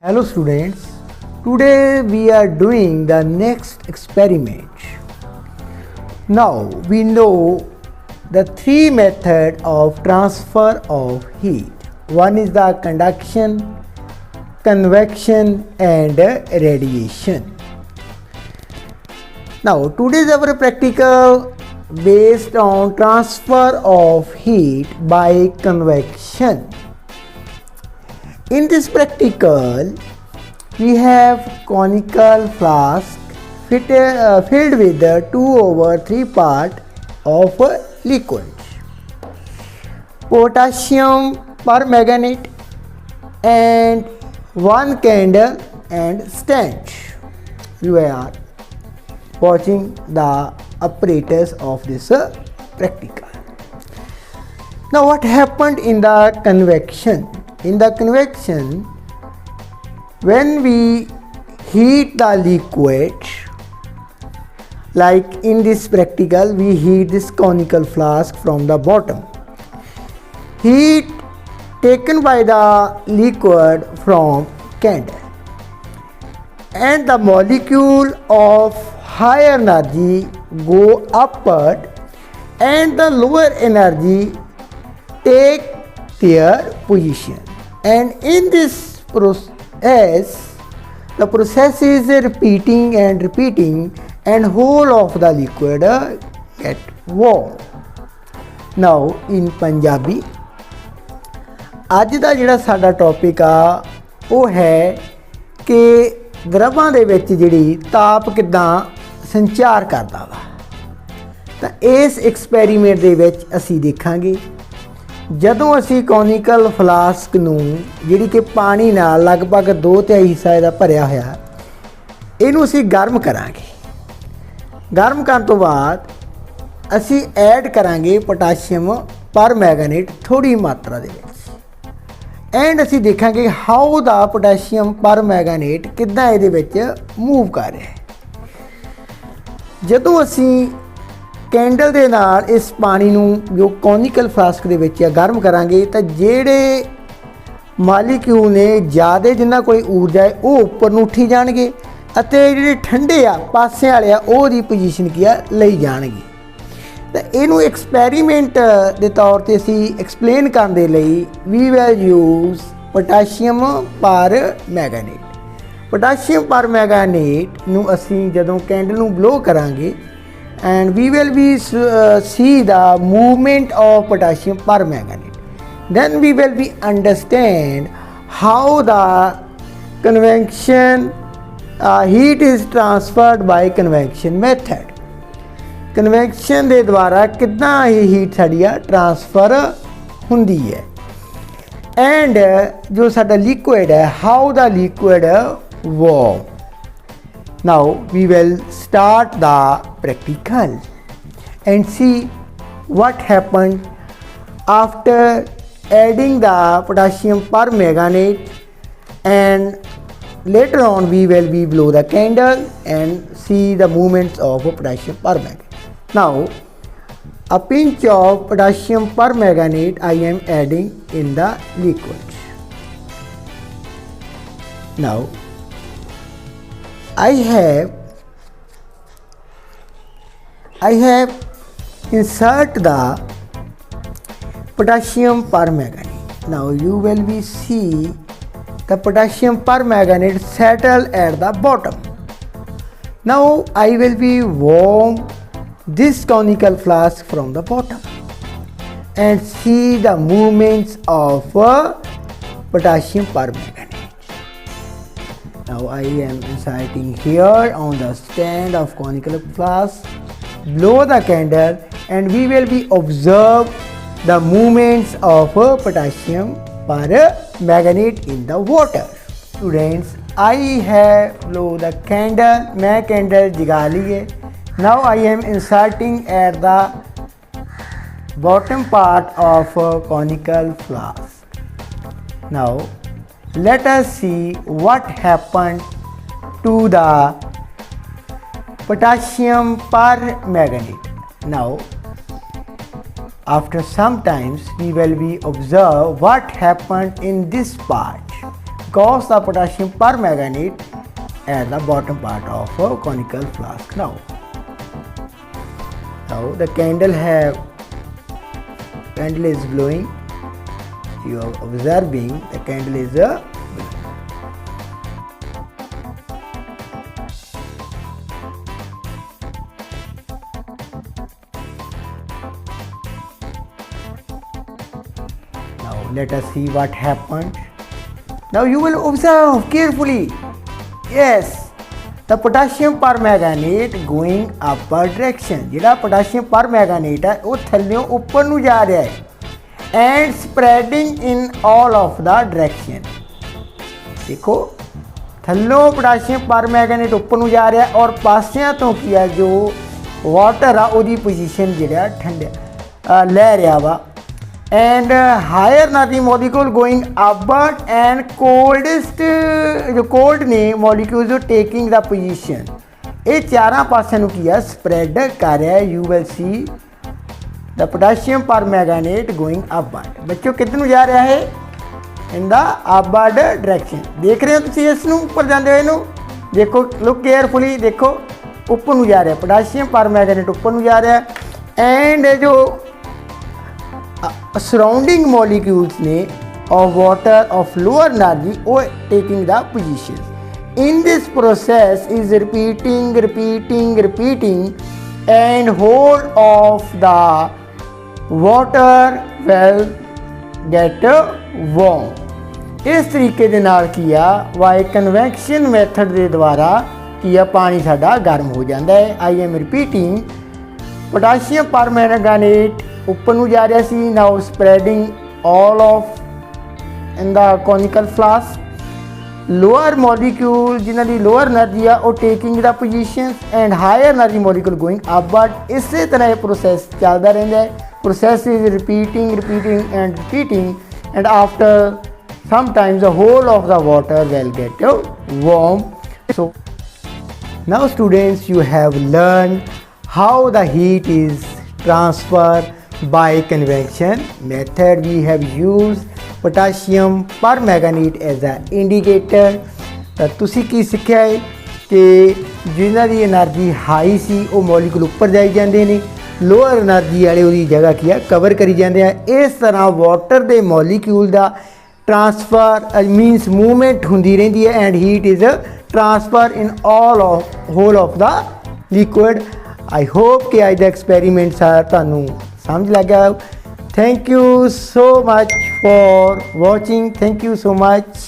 Hello students, today we are doing the next experiment. Now we know the three methods of transfer of heat. One is the conduction, convection and radiation. Now today's our practical based on transfer of heat by convection. In this practical, we have conical flask filled with 2/3 part of liquid, potassium permanganate and one candle and stand. You are watching the apparatus of this practical. Now what happened in the convection? In the convection, when we heat the liquid, like in this practical, we heat this conical flask from the bottom. Heat taken by the liquid from candle, and the molecule of high energy go upward and the lower energy take their position. And in this process, the process is repeating and whole of the liquid get warm. Now in Punjabi, ਅੱਜ ਦਾ ਜਿਹੜਾ ਸਾਡਾ topic ਆ ਉਹ ਹੈ ਕਿ ਦਰਬਾਂ ਦੇ ਵਿੱਚ ਜਿਹੜੀ ਤਾਪ ਕਿੱਦਾਂ ਸੰਚਾਰ ਕਰਦਾ ਵਾ। ਤਾਂ ਇਸ ਐਕਸਪੈਰੀਮੈਂਟ ਦੇ ਵਿੱਚ ਅਸੀਂ ਦੇਖਾਂਗੇ ਜਦੋਂ ਅਸੀਂ ਕੌਨੀਕਲ ਫਲਾਸਕ ਨੂੰ ਜਿਹੜੀ ਕਿ ਪਾਣੀ ਨਾਲ ਲਗਭਗ 2/3 ਹਿੱਸਾ ਇਹਦਾ ਭਰਿਆ ਹੋਇਆ ਇਹਨੂੰ ਅਸੀਂ ਗਰਮ ਕਰਾਂਗੇ। ਗਰਮ ਕਰਨ ਤੋਂ ਬਾਅਦ ਅਸੀਂ ਐਡ ਕਰਾਂਗੇ ਪੋਟਾਸ਼ੀਅਮ ਪਰਮੈਂਗਨੇਟ ਥੋੜੀ ਮਾਤਰਾ ਦੇ ਵਿੱਚ, ਐਂਡ ਅਸੀਂ ਦੇਖਾਂਗੇ ਹਾਊ ਦਾ ਪੋਟਾਸ਼ੀਅਮ ਪਰਮੈਂਗਨੇਟ ਕਿੱਦਾਂ ਇਹਦੇ ਵਿੱਚ ਮੂਵ ਕਰ ਰਿਹਾ ਹੈ। ਜਦੋਂ ਅਸੀਂ ਕੈਂਡਲ ਦੇ ਨਾਲ ਇਸ ਪਾਣੀ ਨੂੰ ਜੋ ਕੌਨੀਕਲ ਫਲਾਸਕ ਦੇ ਵਿੱਚ ਗਰਮ ਕਰਾਂਗੇ ਤਾਂ ਜਿਹੜੇ ਮਾਲੀਕਿਊਲ ਨੇ ਜ਼ਿਆਦਾ ਜਿਨ੍ਹਾਂ ਕੋਲ ਊਰਜਾ ਹੈ ਉਹ ਉੱਪਰ ਨੂੰ ਉੱਠੀ ਜਾਣਗੇ ਅਤੇ ਜਿਹੜੇ ਠੰਡੇ ਆ ਪਾਸੇ ਵਾਲੇ ਆ ਉਹਦੀ ਪੋਜੀਸ਼ਨ ਕੀ ਆ ਲਈ ਜਾਣਗੇ। ਤਾਂ ਇਹਨੂੰ ਐਕਸਪੈਰੀਮੈਂਟ ਦੇ ਤੌਰ 'ਤੇ ਅਸੀਂ ਐਕਸਪਲੇਨ ਕਰਨ ਦੇ ਲਈ we will use potassium permanganate. Potassium permanganate ਨੂੰ ਅਸੀਂ ਜਦੋਂ ਕੈਂਡਲ ਨੂੰ ਬਲੋ ਕਰਾਂਗੇ and we will be see the movement of potassium permanganate. Then we will be understand how the convection heat is transferred by convection method. Convection ਦੇ ਦੁਆਰਾ ਕਿੱਦਾਂ ਇਹ heat ਸਾਡੀ ਆ ਟ੍ਰਾਂਸਫਰ ਹੁੰਦੀ ਹੈ, ਐਂਡ ਜੋ ਸਾਡਾ ਲਿਕੁਇਡ ਹੈ how the liquid warm. Now we will start the practical and see what happened after adding the potassium permanganate, and later on we will be blow the candle and see the movements of potassium permanganate. Now a pinch of potassium permanganate I am adding in the liquid. Now I have insert the potassium permanganate. Now you will be see the potassium permanganate settle at the bottom. Now I will be warm this conical flask from the bottom and see the movements of potassium permanganate. Now I am inserting here on the stand of conical flask, blow the candle and we will be observe the movements of potassium permanganate in the water. Students, I have blow the candle, मैं candle जगा ली है. Now I am inserting at the bottom part of a conical flask. Now let us see what happened to the potassium permanganate. Now After some times we will be observe what happened in this part because the potassium permanganate at the bottom part of a conical flask. Now the candle is glowing. You are observing the candle is now let us see what happened. Now you will observe carefully. Yes, the potassium permanganate going upward direction. ਜਿਹੜਾ potassium permanganate ਹੈ ਉਹ ਥੱਲਿਓਂ ਉੱਪਰ ਨੂੰ ਜਾ ਰਿਹਾ ਹੈ and spreading in all of the direction. ਦੇਖੋ ਥੱਲੋਂ potassium permanganate ਉੱਪਰ ਨੂੰ ਜਾ ਰਿਹਾ ਔਰ ਪਾਸਿਆਂ ਤੋਂ ਕੀ ਹੈ ਜੋ ਵਾਟਰ ਆ ਉਹਦੀ ਪੋਜੀਸ਼ਨ ਜਿਹੜਾ ਠੰਡਾ ਲੈ ਰਿਹਾ ਵਾ and higher energy molecule going upward and coldest जो cold ने molecules taking the position. ये चारों पासों ਨੂੰ ਕੀ ਹੈ spread ਕਰ ਰਿਹਾ ਹੈ. You will see the potassium permanganate going upward. ਬੱਚੋ ਕਿੱਧਰ ਨੂੰ ਜਾ ਰਿਹਾ ਹੈ in the upward direction. ਦੇਖ ਰਹੇ ਹੋ ਤੁਸੀਂ ਇਸ ਨੂੰ ਉੱਪਰ ਜਾਂਦੇ ਹੋਏ ਨੂੰ ਦੇਖੋ look carefully. ਦੇਖੋ ਉੱਪਰ ਨੂੰ ਜਾ ਰਿਹਾ potassium permanganate ਉੱਪਰ ਨੂੰ ਜਾ ਰਿਹਾ and ਜੋ surrounding molecules ne of water of lower energy or taking the position. In this process is repeating and whole of the water will get warm. ਇਸ ਤਰੀਕੇ ਦੇ ਨਾਲ ਕੀ ਆ ਬਾਈ ਕਨਵੈਕਸ਼ਨ ਮੈਥਡ ਦੇ ਦੁਆਰਾ ਕੀ ਆ ਪਾਣੀ ਸਾਡਾ ਗਰਮ ਹੋ ਜਾਂਦਾ ਹੈ. I am repeating, potassium permanganate ਉੱਪਰ ਨੂੰ ਜਾ ਰਿਹਾ ਸੀ. Now spreading all of in the conical flask. Lower molecule ਜਿਨ੍ਹਾਂ ਦੀ ਲੋਅਰ ਐਨਰਜੀ ਆ ਉਹ taking the position and higher energy molecule going upward. ਇਸੇ ਤਰ੍ਹਾਂ ਇਹ ਪ੍ਰੋਸੈਸ ਚੱਲਦਾ ਰਹਿੰਦਾ ਹੈ. Process is repeating and after sometimes the whole of the water will get warm. So now students, you have learned how the heat is transferred by convection method. We have used potassium permanganate as an indicator. ਤੁਸੀਂ ਕੀ ਸਿੱਖਿਆ ਹੈ ਕਿ ਜਿਨ੍ਹਾਂ ਦੀ energy high ਸੀ ਉਹ molecule ਉੱਪਰ ਜਾਈ ਜਾਂਦੇ ਨੇ, ਲੋਅਰ એનર્ਜੀ ਵਾਲੇ ਉਹਦੀ ਜਗ੍ਹਾ ਕੀ ਆ ਕਵਰ ਕਰੀ ਜਾਂਦੇ ਆ. ਇਸ ਤਰ੍ਹਾਂ ਵਾਟਰ ਦੇ ਮੋਲੀਕਿਊਲ ਦਾ ਟ੍ਰਾਂਸਫਰ ਮੀਨਸ ਮੂਵਮੈਂਟ ਹੁੰਦੀ ਰਹਿੰਦੀ ਹੈ and heat is transfer in whole of the liquid. I hope कि आज का एक्सपेरिमेंट सारा तुहानू समझ लग गया. Thank you so much for watching. Thank you so much.